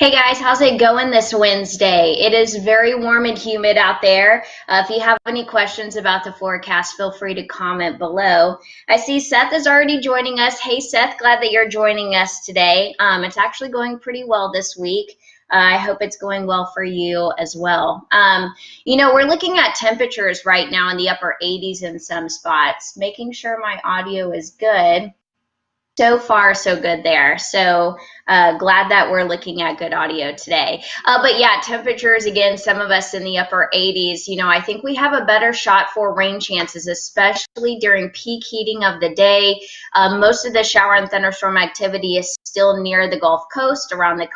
Hey guys, how's it going this Wednesday? It is very warm and humid out there. If you have any questions about the forecast, feel free to comment below. I see Seth is already joining us. Hey Seth, glad that you're joining us today. It's actually going pretty well this week. I hope it's going well for you as well. We're looking at temperatures right now in the upper 80s in some spots, making sure my audio is good. So far, so good there. So glad that we're looking at good audio today. But yeah, temperatures, again, some of us in the upper 80s. I think we have a better shot for rain chances, especially during peak heating of the day. Most of the shower and thunderstorm activity is still near the Gulf Coast, around the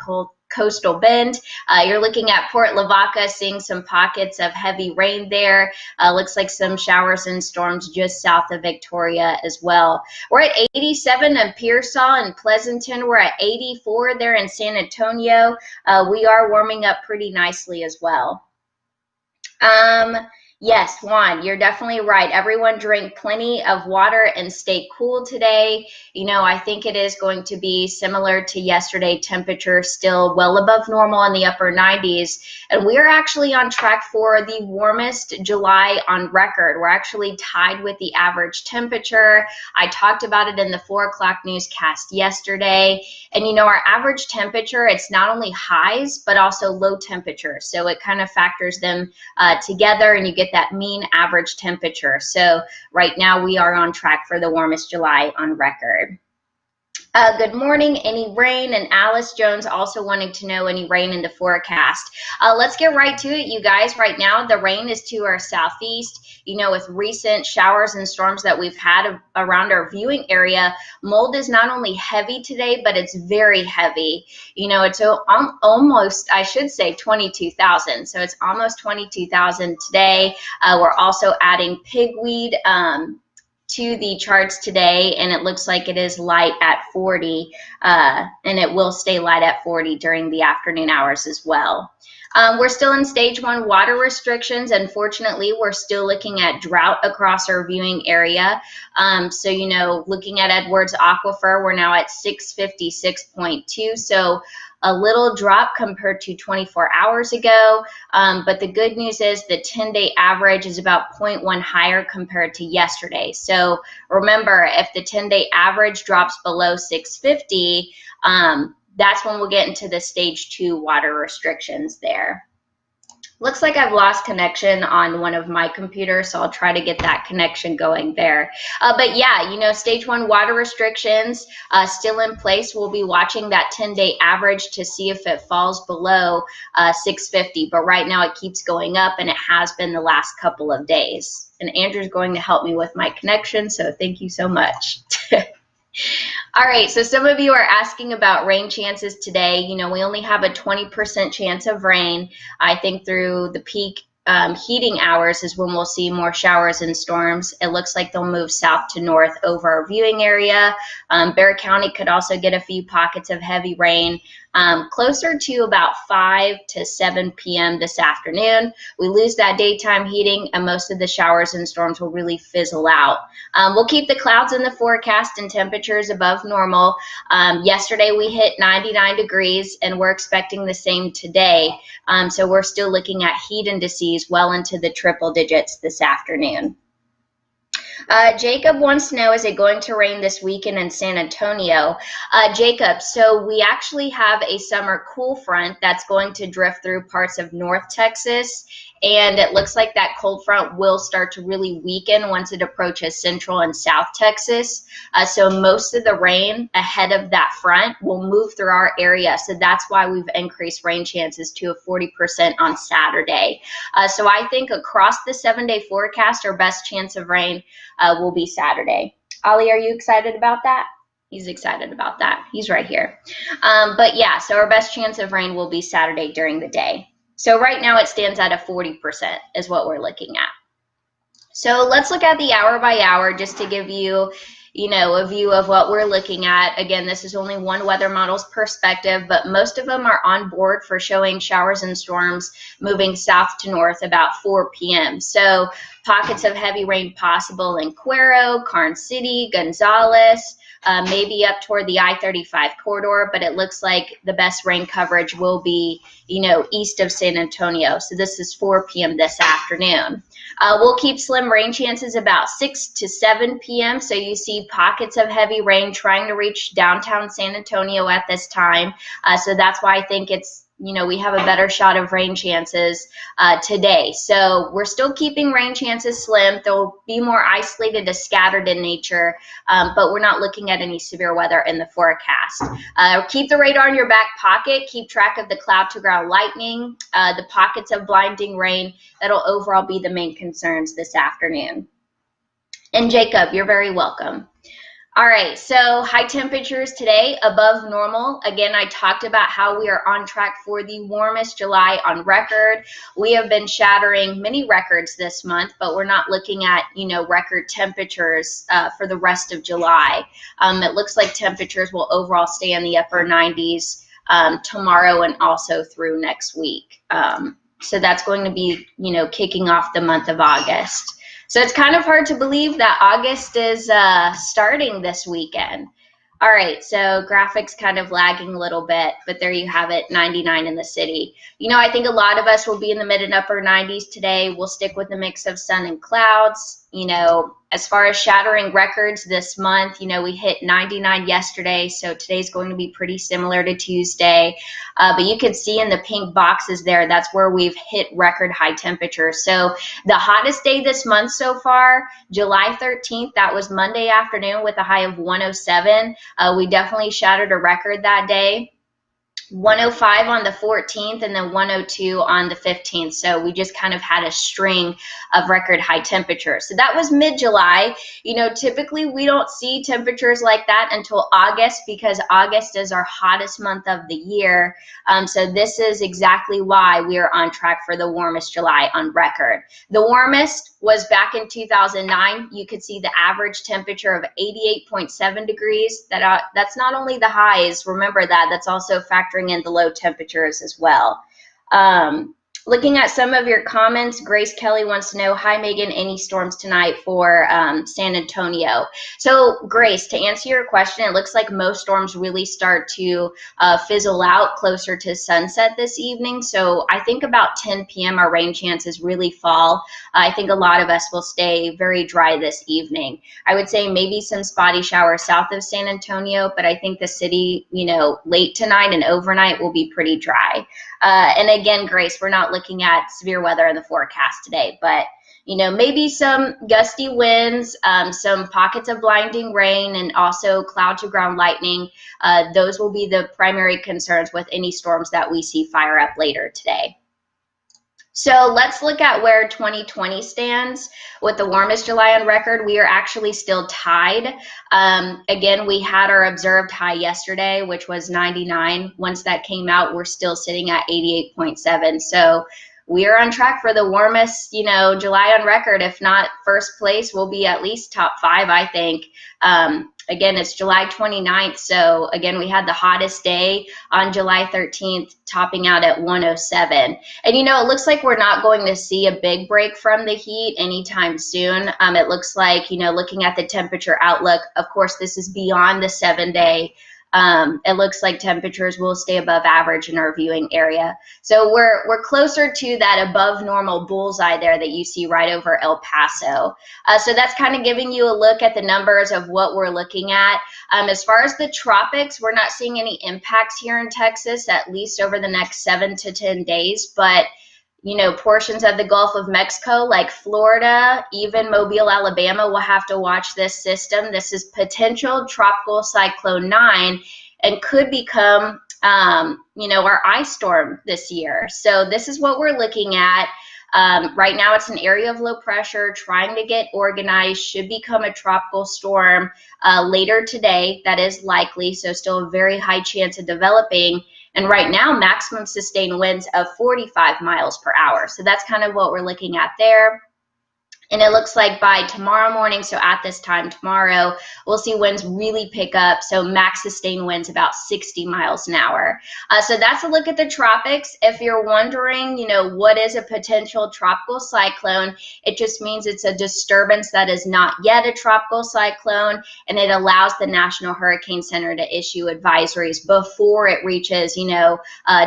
coastal bend. You're looking at Port Lavaca, seeing some pockets of heavy rain there. Looks like some showers and storms just south of Victoria as well. We're at 87 in Pearsall and Pleasanton. We're at 84 there in San Antonio. We are warming up pretty nicely as well. Yes, Juan, you're definitely right. Everyone drink plenty of water and stay cool today. I think it is going to be similar to yesterday, temperature still well above normal in the upper 90s. And we are actually on track for the warmest July on record. We're actually tied with the average temperature. I talked about it in the 4 o'clock newscast yesterday. And our average temperature, it's not only highs, but also low temperature. So it kind of factors them together and you get that mean average temperature. So right now we are on track for the warmest July on record. Good morning. Any rain? And Alice Jones also wanting to know any rain in the forecast. Let's get right to it, you guys. Right now, the rain is to our southeast. With recent showers and storms that we've had around our viewing area, mold is not only heavy today, but it's very heavy. It's almost, I should say, 22,000. So it's almost 22,000 today. We're also adding pigweed to the charts today, and it looks like it is light at 40, and it will stay light at 40 during the afternoon hours as well. We're still in stage 1 water restrictions. Unfortunately, we're still looking at drought across our viewing area. Looking at Edwards Aquifer, we're now at 656.2. So a little drop compared to 24 hours ago. But the good news is the 10-day average is about 0.1 higher compared to yesterday. So remember, if the 10-day average drops below 650, that's when we'll get into the stage 2 water restrictions there. Looks like I've lost connection on one of my computers, so I'll try to get that connection going there. But yeah, stage 1 water restrictions still in place. We'll be watching that 10-day average to see if it falls below 650. But right now it keeps going up, and it has been the last couple of days. And Andrew's going to help me with my connection, so thank you so much. All right, so some of you are asking about rain chances today. We only have a 20% chance of rain. I think through the peak heating hours is when we'll see more showers and storms. It looks like they'll move south to north over our viewing area. Bexar County could also get a few pockets of heavy rain closer to about 5 to 7 p.m. this afternoon. We lose that daytime heating, and most of the showers and storms will really fizzle out. We'll keep the clouds in the forecast and temperatures above normal. Yesterday we hit 99 degrees, and we're expecting the same today. So we're still looking at heat indices well into the triple digits this afternoon. Jacob wants to know, is it going to rain this weekend in San Antonio? Jacob, so we actually have a summer cool front that's going to drift through parts of North Texas, and it looks like that cold front will start to really weaken once it approaches Central and South Texas. So most of the rain ahead of that front will move through our area. So that's why we've increased rain chances to a 40% on Saturday. So I think across the 7-day forecast, our best chance of rain will be Saturday. Ollie, are you excited about that? He's excited about that. He's right here. But yeah, so our best chance of rain will be Saturday during the day. So right now it stands at a 40% is what we're looking at. So let's look at the hour by hour just to give you, a view of what we're looking at. Again, this is only one weather model's perspective, but most of them are on board for showing showers and storms moving south to north about 4 p.m. So pockets of heavy rain possible in Cuero, Carn City, Gonzales, maybe up toward the I-35 corridor, but it looks like the best rain coverage will be, east of San Antonio. So this is 4 p.m. this afternoon. We'll keep slim rain chances about 6 to 7 p.m. So you see pockets of heavy rain trying to reach downtown San Antonio at this time. So that's why I think it's, we have a better shot of rain chances today. So we're still keeping rain chances slim. They'll be more isolated to scattered in nature, but we're not looking at any severe weather in the forecast. Keep the radar in your back pocket. Keep track of the cloud to ground lightning, the pockets of blinding rain. That'll overall be the main concerns this afternoon. And Jacob, you're very welcome. All right, so high temperatures today above normal. Again, I talked about how we are on track for the warmest July on record. We have been shattering many records this month, but we're not looking at, record temperatures for the rest of July. It looks like temperatures will overall stay in the upper 90s tomorrow and also through next week. So that's going to be, kicking off the month of August. So it's kind of hard to believe that August is starting this weekend. All right, so graphics kind of lagging a little bit, but there you have it, 99 in the city. I think a lot of us will be in the mid and upper 90s today. We'll stick with a mix of sun and clouds. As far as shattering records this month, we hit 99 yesterday, so today's going to be pretty similar to Tuesday. But you can see in the pink boxes there, that's where we've hit record high temperatures. So the hottest day this month so far, July 13th, that was Monday afternoon with a high of 107. We definitely shattered a record that day. 105 on the 14th and then 102 on the 15th. So we just kind of had a string of record high temperatures. So that was mid-July. Typically we don't see temperatures like that until August because August is our hottest month of the year. So this is exactly why we are on track for the warmest July on record. The warmest was back in 2009. You could see the average temperature of 88.7 degrees. That's not only the highs, remember that's also factoring in the low temperatures as well. Looking at some of your comments, Grace Kelly wants to know, hi Megan, any storms tonight for San Antonio? So Grace, to answer your question, it looks like most storms really start to fizzle out closer to sunset this evening. So I think about 10 p.m. our rain chances really fall. I think a lot of us will stay very dry this evening. I would say maybe some spotty showers south of San Antonio, but I think the city, late tonight and overnight will be pretty dry. And again, Grace, we're not looking at severe weather in the forecast today, but maybe some gusty winds, some pockets of blinding rain, and also cloud to ground lightning. Those will be the primary concerns with any storms that we see fire up later today. So let's look at where 2020 stands with the warmest July on record. We are actually still tied. Again, we had our observed high yesterday, which was 99. Once that came out, we're still sitting at 88.7. So we are on track for the warmest, July on record. If not first place, we'll be at least top 5, I think. Again, it's July 29th, so again, we had the hottest day on July 13th, topping out at 107. And it looks like we're not going to see a big break from the heat anytime soon. It looks like, looking at the temperature outlook, of course, this is beyond the 7-day. It looks like temperatures will stay above average in our viewing area. So we're closer to that above normal bullseye there that you see right over El Paso. So that's kind of giving you a look at the numbers of what we're looking at. As far as the tropics, we're not seeing any impacts here in Texas, at least over the next 7 to 10 days. But portions of the Gulf of Mexico, like Florida, even Mobile, Alabama, will have to watch this system. This is potential Tropical Cyclone 9 and could become, our ice storm this year. So this is what we're looking at. Right now, it's an area of low pressure trying to get organized, should become a tropical storm later today. That is likely, so still a very high chance of developing. And right now, maximum sustained winds of 45 miles per hour. So that's kind of what we're looking at there. And it looks like by tomorrow morning, so at this time tomorrow, we'll see winds really pick up. So max sustained winds about 60 miles an hour. So that's a look at the tropics. If you're wondering, what is a potential tropical cyclone, it just means it's a disturbance that is not yet a tropical cyclone, and it allows the National Hurricane Center to issue advisories before it reaches,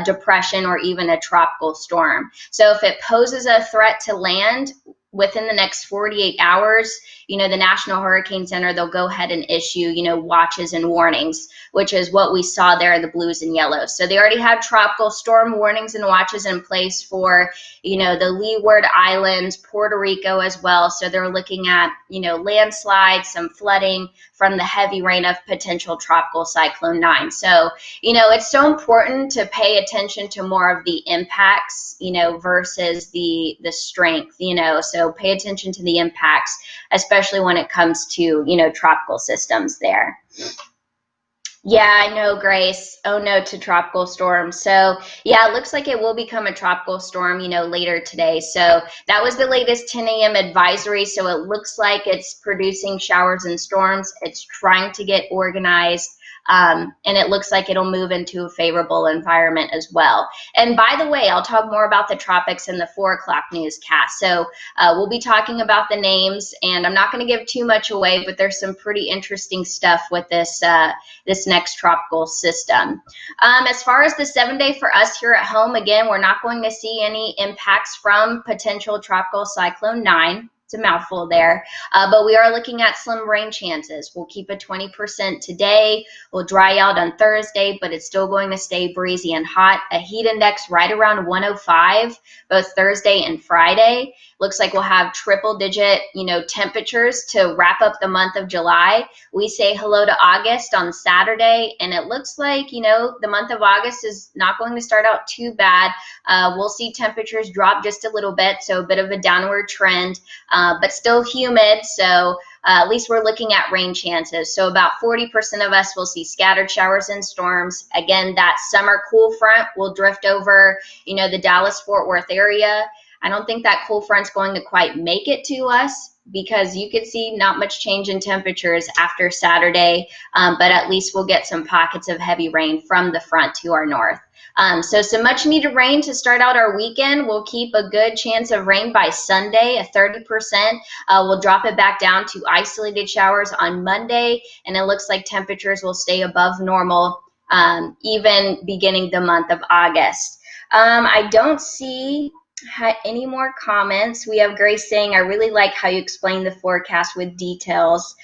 depression or even a tropical storm. So if it poses a threat to land, within the next 48 hours, the National Hurricane Center, they'll go ahead and issue, watches and warnings, which is what we saw there in the blues and yellows. So they already have tropical storm warnings and watches in place for, the Leeward Islands, Puerto Rico as well. So they're looking at, landslides, some flooding from the heavy rain of potential tropical cyclone 9. So, it's so important to pay attention to more of the impacts, versus the strength, so pay attention to the impacts, especially when it comes to, tropical systems there. Yeah, I know, Grace. Oh no to tropical storms. So yeah, it looks like it will become a tropical storm, later today. So that was the latest 10 a.m. advisory. So it looks like it's producing showers and storms. It's trying to get organized. And it looks like it'll move into a favorable environment as well. And by the way, I'll talk more about the tropics in the 4 o'clock newscast. So we'll be talking about the names, and I'm not going to give too much away, but there's some pretty interesting stuff with this this next tropical system. As far as the 7-day for us here at home, again, we're not going to see any impacts from potential tropical cyclone 9. It's a mouthful there, but we are looking at slim rain chances. We'll keep a 20% today. We'll dry out on Thursday, but it's still going to stay breezy and hot. A heat index right around 105, both Thursday and Friday. Looks like we'll have triple digit, temperatures to wrap up the month of July. We say hello to August on Saturday, and it looks like, the month of August is not going to start out too bad. We'll see temperatures drop just a little bit, so a bit of a downward trend. But still humid, so at least we're looking at rain chances. So about 40% of us will see scattered showers and storms. Again, that summer cool front will drift over, the Dallas-Fort Worth area. I don't think that cool front's going to quite make it to us, because you could see not much change in temperatures after Saturday, but at least we'll get some pockets of heavy rain from the front to our north. So some much needed rain to start out our weekend. We'll keep a good chance of rain by Sunday, a 30%. We'll drop it back down to isolated showers on Monday, and it looks like temperatures will stay above normal, even beginning the month of August. I don't see any more comments. We have Grace saying, I really like how you explain the forecast with details.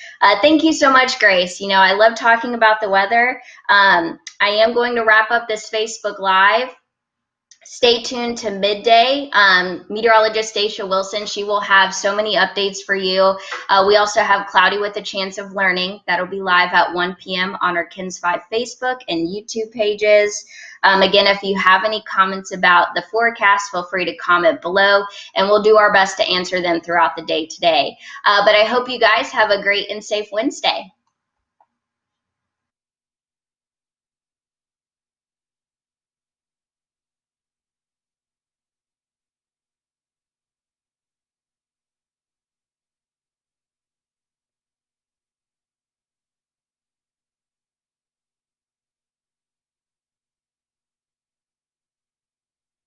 Thank you so much, Grace. I love talking about the weather. I am going to wrap up this Facebook Live. Stay tuned to midday. Meteorologist Stacia Wilson, she will have so many updates for you. We also have Cloudy with a Chance of Learning. That'll be live at 1 p.m. on our KINS 5 Facebook and YouTube pages. Again, if you have any comments about the forecast, feel free to comment below, and we'll do our best to answer them throughout the day today. But I hope you guys have a great and safe Wednesday.